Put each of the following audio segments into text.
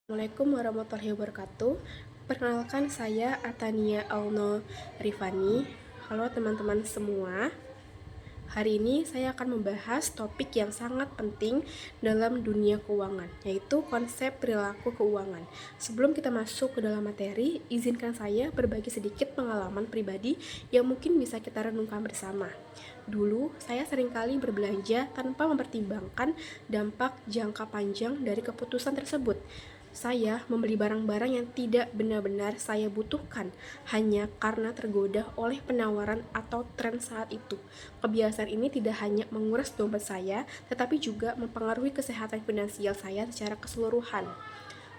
Assalamualaikum warahmatullahi wabarakatuh. Perkenalkan, saya Atania Auno Rifani. Halo teman-teman semua. Hari ini saya akan membahas topik yang sangat penting dalam dunia keuangan, yaitu konsep perilaku keuangan. Sebelum kita masuk ke dalam materi, izinkan saya berbagi sedikit pengalaman pribadi yang mungkin bisa kita renungkan bersama. Dulu, saya seringkali berbelanja tanpa mempertimbangkan dampak jangka panjang dari keputusan tersebut. Saya membeli barang-barang yang tidak benar-benar saya butuhkan hanya karena tergoda oleh penawaran atau tren saat itu. Kebiasaan ini tidak hanya menguras dompet saya, tetapi juga mempengaruhi kesehatan finansial saya secara keseluruhan.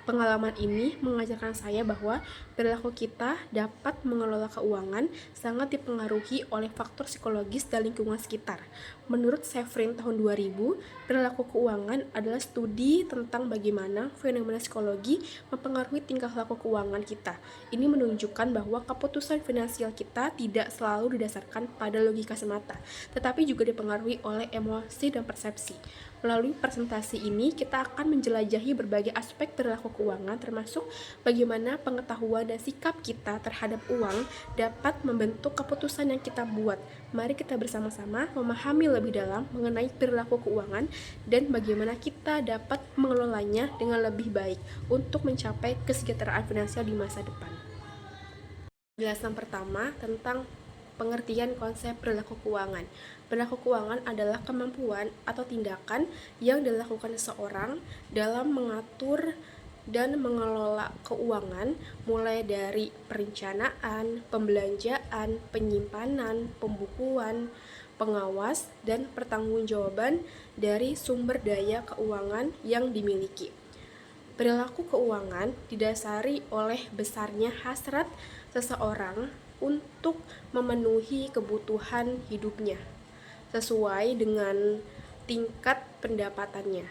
Pengalaman ini mengajarkan saya bahwa perilaku kita dapat mengelola keuangan sangat dipengaruhi oleh faktor psikologis dan lingkungan sekitar. Menurut Severin tahun 2000, perilaku keuangan adalah studi tentang bagaimana fenomena psikologi mempengaruhi tingkah laku keuangan kita. Ini menunjukkan bahwa keputusan finansial kita tidak selalu didasarkan pada logika semata, tetapi juga dipengaruhi oleh emosi dan persepsi. Melalui presentasi ini, kita akan menjelajahi berbagai aspek perilaku keuangan, termasuk bagaimana pengetahuan dan sikap kita terhadap uang dapat membentuk keputusan yang kita buat. Mari kita bersama-sama memahami lebih dalam mengenai perilaku keuangan dan bagaimana kita dapat mengelolanya dengan lebih baik untuk mencapai kesejahteraan finansial di masa depan. Penjelasan pertama tentang pengertian konsep perilaku keuangan. Perilaku keuangan adalah kemampuan atau tindakan yang dilakukan seseorang dalam mengatur dan mengelola keuangan, mulai dari perencanaan, pembelanjaan, penyimpanan, pembukuan, pengawas, dan pertanggungjawaban dari sumber daya keuangan yang dimiliki. Perilaku keuangan didasari oleh besarnya hasrat seseorang untuk memenuhi kebutuhan hidupnya sesuai dengan tingkat pendapatannya.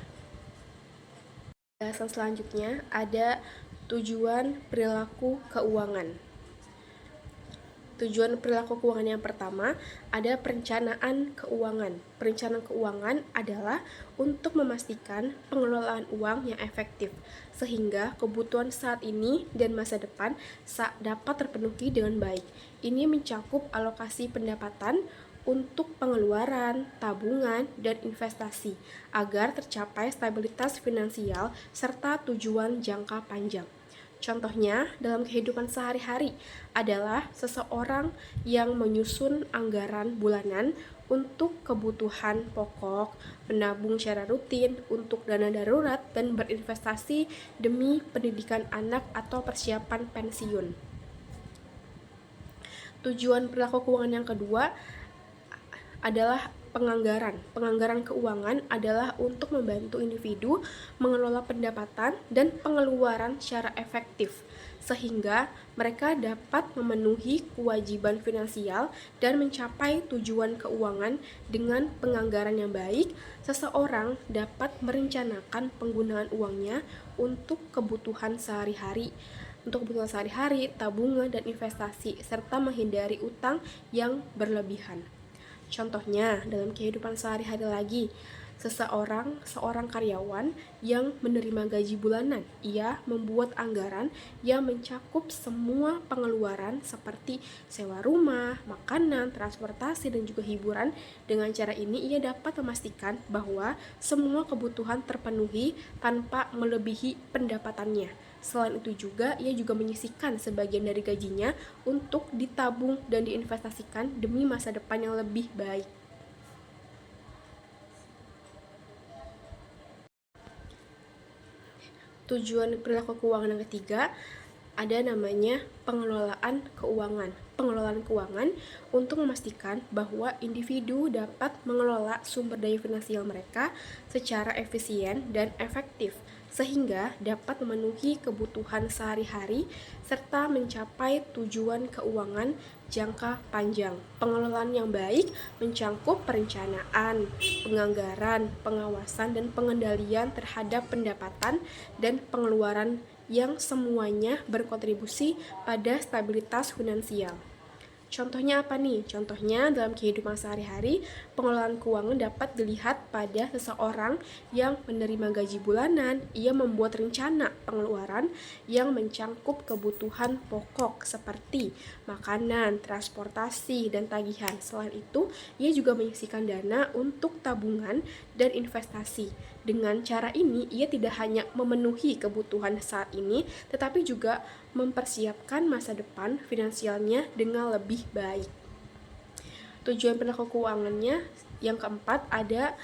Penjelasan selanjutnya ada tujuan perilaku keuangan. Tujuan perilaku keuangan yang pertama ada perencanaan keuangan. Perencanaan keuangan adalah untuk memastikan pengelolaan uang yang efektif, sehingga kebutuhan saat ini dan masa depan dapat terpenuhi dengan baik. Ini mencakup alokasi pendapatan untuk pengeluaran, tabungan, dan investasi, agar tercapai stabilitas finansial serta tujuan jangka panjang. Contohnya, dalam kehidupan sehari-hari adalah seseorang yang menyusun anggaran bulanan untuk kebutuhan pokok, menabung secara rutin untuk dana darurat, dan berinvestasi demi pendidikan anak atau persiapan pensiun. Tujuan perilaku keuangan yang kedua adalah penganggaran. Penganggaran keuangan adalah untuk membantu individu mengelola pendapatan dan pengeluaran secara efektif, sehingga mereka dapat memenuhi kewajiban finansial dan mencapai tujuan keuangan. Dengan penganggaran yang baik, seseorang dapat merencanakan penggunaan uangnya untuk kebutuhan sehari-hari, tabungan, dan investasi, serta menghindari utang yang berlebihan. Contohnya, dalam kehidupan sehari-hari lagi, seorang karyawan yang menerima gaji bulanan, ia membuat anggaran yang mencakup semua pengeluaran seperti sewa rumah, makanan, transportasi, dan juga hiburan. Dengan cara ini, ia dapat memastikan bahwa semua kebutuhan terpenuhi tanpa melebihi pendapatannya. Selain itu juga, ia juga menyisihkan sebagian dari gajinya untuk ditabung dan diinvestasikan demi masa depan yang lebih baik. Tujuan perilaku keuangan yang ketiga ada namanya pengelolaan keuangan. Pengelolaan keuangan untuk memastikan bahwa individu dapat mengelola sumber daya finansial mereka secara efisien dan efektif, sehingga dapat memenuhi kebutuhan sehari-hari serta mencapai tujuan keuangan jangka panjang. Pengelolaan yang baik mencakup perencanaan, penganggaran, pengawasan, dan pengendalian terhadap pendapatan dan pengeluaran yang semuanya berkontribusi pada stabilitas finansial. Contohnya apa nih? Contohnya dalam kehidupan sehari-hari, pengelolaan keuangan dapat dilihat pada seseorang yang menerima gaji bulanan. Ia membuat rencana pengeluaran yang mencangkup kebutuhan pokok seperti makanan, transportasi, dan tagihan. Selain itu, ia juga menyisihkan dana untuk tabungan dan investasi. Dengan cara ini, ia tidak hanya memenuhi kebutuhan saat ini, tetapi juga mempersiapkan masa depan finansialnya dengan lebih baik. Tujuan perilaku keuangannya yang keempat ada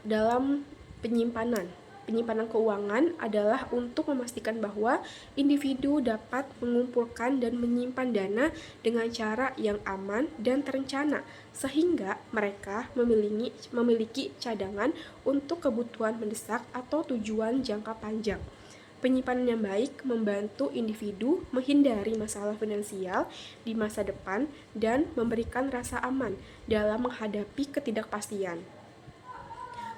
dalam penyimpanan. Penyimpanan keuangan adalah untuk memastikan bahwa individu dapat mengumpulkan dan menyimpan dana dengan cara yang aman dan terencana, sehingga mereka memiliki cadangan untuk kebutuhan mendesak atau tujuan jangka panjang. Penyimpanan yang baik membantu individu menghindari masalah finansial di masa depan dan memberikan rasa aman dalam menghadapi ketidakpastian.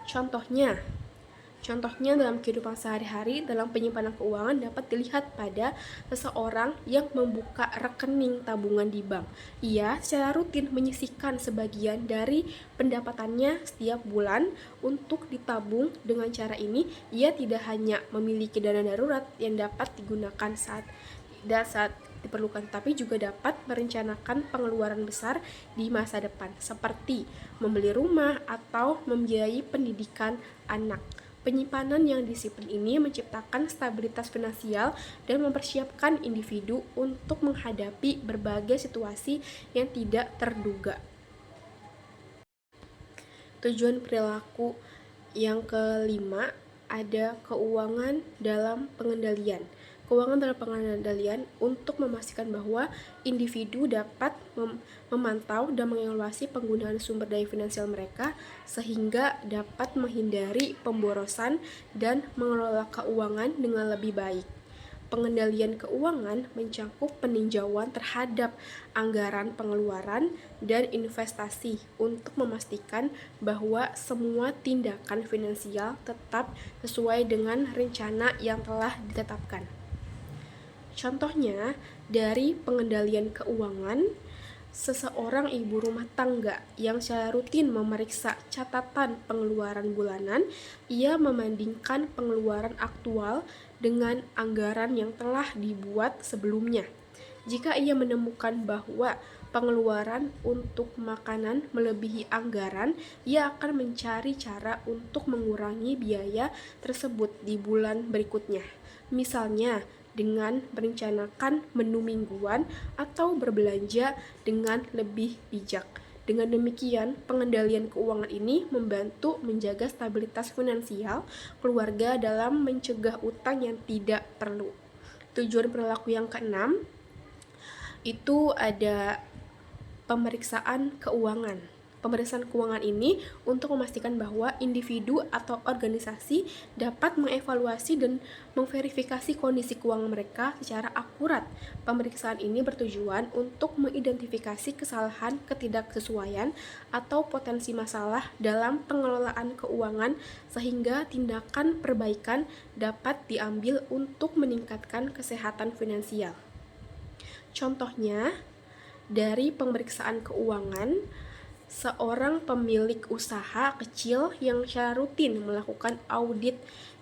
Contohnya dalam kehidupan sehari-hari, dalam penyimpanan keuangan dapat dilihat pada seseorang yang membuka rekening tabungan di bank. Ia secara rutin menyisihkan sebagian dari pendapatannya setiap bulan untuk ditabung. Dengan cara ini, ia tidak hanya memiliki dana darurat yang dapat digunakan saat diperlukan, tapi juga dapat merencanakan pengeluaran besar di masa depan, seperti membeli rumah atau membiayai pendidikan anak. Penyimpanan yang disiplin ini menciptakan stabilitas finansial dan mempersiapkan individu untuk menghadapi berbagai situasi yang tidak terduga. Tujuan perilaku yang kelima ada keuangan dalam pengendalian. Keuangan dalam pengendalian untuk memastikan bahwa individu dapat memantau dan mengevaluasi penggunaan sumber daya finansial mereka sehingga dapat menghindari pemborosan dan mengelola keuangan dengan lebih baik. Pengendalian keuangan mencangkup peninjauan terhadap anggaran pengeluaran dan investasi untuk memastikan bahwa semua tindakan finansial tetap sesuai dengan rencana yang telah ditetapkan. Contohnya, dari pengendalian keuangan, seseorang ibu rumah tangga yang secara rutin memeriksa catatan pengeluaran bulanan, ia membandingkan pengeluaran aktual dengan anggaran yang telah dibuat sebelumnya. Jika ia menemukan bahwa pengeluaran untuk makanan melebihi anggaran, ia akan mencari cara untuk mengurangi biaya tersebut di bulan berikutnya. Misalnya, dengan merencanakan menu mingguan atau berbelanja dengan lebih bijak. Dengan demikian, pengendalian keuangan ini membantu menjaga stabilitas finansial keluarga dalam mencegah utang yang tidak perlu. Tujuan perilaku yang keenam itu ada pemeriksaan keuangan. Pemeriksaan keuangan ini untuk memastikan bahwa individu atau organisasi dapat mengevaluasi dan memverifikasi kondisi keuangan mereka secara akurat. Pemeriksaan ini bertujuan untuk mengidentifikasi kesalahan, ketidaksesuaian, atau potensi masalah dalam pengelolaan keuangan sehingga tindakan perbaikan dapat diambil untuk meningkatkan kesehatan finansial. Contohnya, dari pemeriksaan keuangan, seorang pemilik usaha kecil yang secara rutin melakukan audit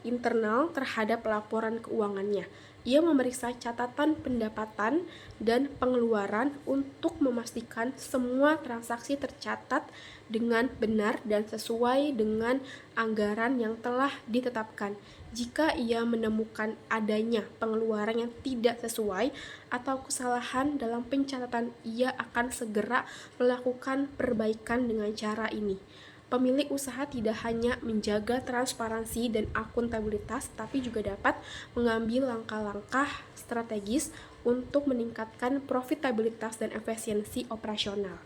internal terhadap laporan keuangannya. Ia memeriksa catatan pendapatan dan pengeluaran untuk memastikan semua transaksi tercatat dengan benar dan sesuai dengan anggaran yang telah ditetapkan. Jika ia menemukan adanya pengeluaran yang tidak sesuai atau kesalahan dalam pencatatan, ia akan segera melakukan perbaikan dengan cara ini. Pemilik usaha tidak hanya menjaga transparansi dan akuntabilitas, tapi juga dapat mengambil langkah-langkah strategis untuk meningkatkan profitabilitas dan efisiensi operasional.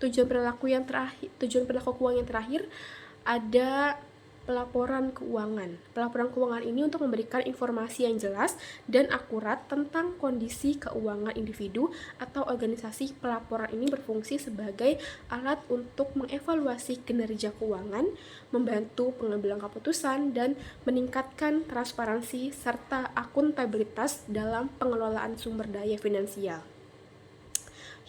Tujuan perilaku keuangan yang terakhir ada pelaporan keuangan. Pelaporan keuangan ini untuk memberikan informasi yang jelas dan akurat tentang kondisi keuangan individu atau organisasi. Pelaporan ini berfungsi sebagai alat untuk mengevaluasi kinerja keuangan, membantu pengambilan keputusan, dan meningkatkan transparansi serta akuntabilitas dalam pengelolaan sumber daya finansial.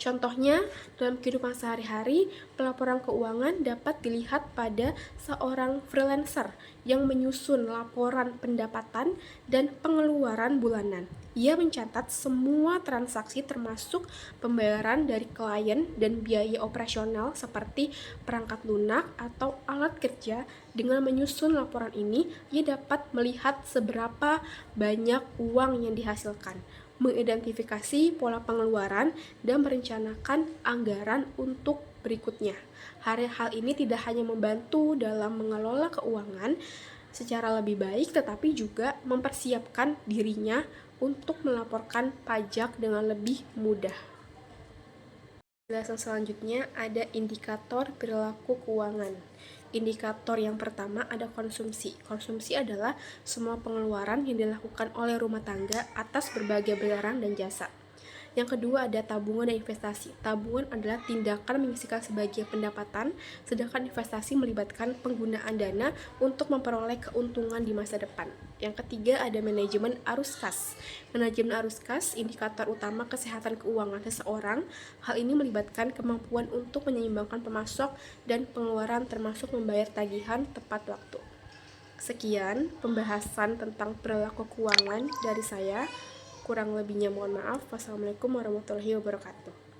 Contohnya, dalam kehidupan sehari-hari, pelaporan keuangan dapat dilihat pada seorang freelancer yang menyusun laporan pendapatan dan pengeluaran bulanan. Ia mencatat semua transaksi termasuk pembayaran dari klien dan biaya operasional seperti perangkat lunak atau alat kerja. Dengan menyusun laporan ini, ia dapat melihat seberapa banyak uang yang dihasilkan, mengidentifikasi pola pengeluaran, dan merencanakan anggaran untuk berikutnya. Hal ini tidak hanya membantu dalam mengelola keuangan secara lebih baik, tetapi juga mempersiapkan dirinya untuk melaporkan pajak dengan lebih mudah. Penjelasan selanjutnya ada indikator perilaku keuangan. Indikator yang pertama ada konsumsi. Konsumsi adalah semua pengeluaran yang dilakukan oleh rumah tangga atas berbagai barang dan jasa. Yang kedua ada tabungan dan investasi. Tabungan adalah tindakan menyisihkan sebagian pendapatan, sedangkan investasi melibatkan penggunaan dana untuk memperoleh keuntungan di masa depan. Yang ketiga ada manajemen arus kas. Manajemen arus kas indikator utama kesehatan keuangan seseorang. Hal ini melibatkan kemampuan untuk menyeimbangkan pemasok dan pengeluaran termasuk membayar tagihan tepat waktu. Sekian pembahasan tentang perilaku keuangan dari saya. Kurang lebihnya mohon maaf. Wassalamualaikum warahmatullahi wabarakatuh.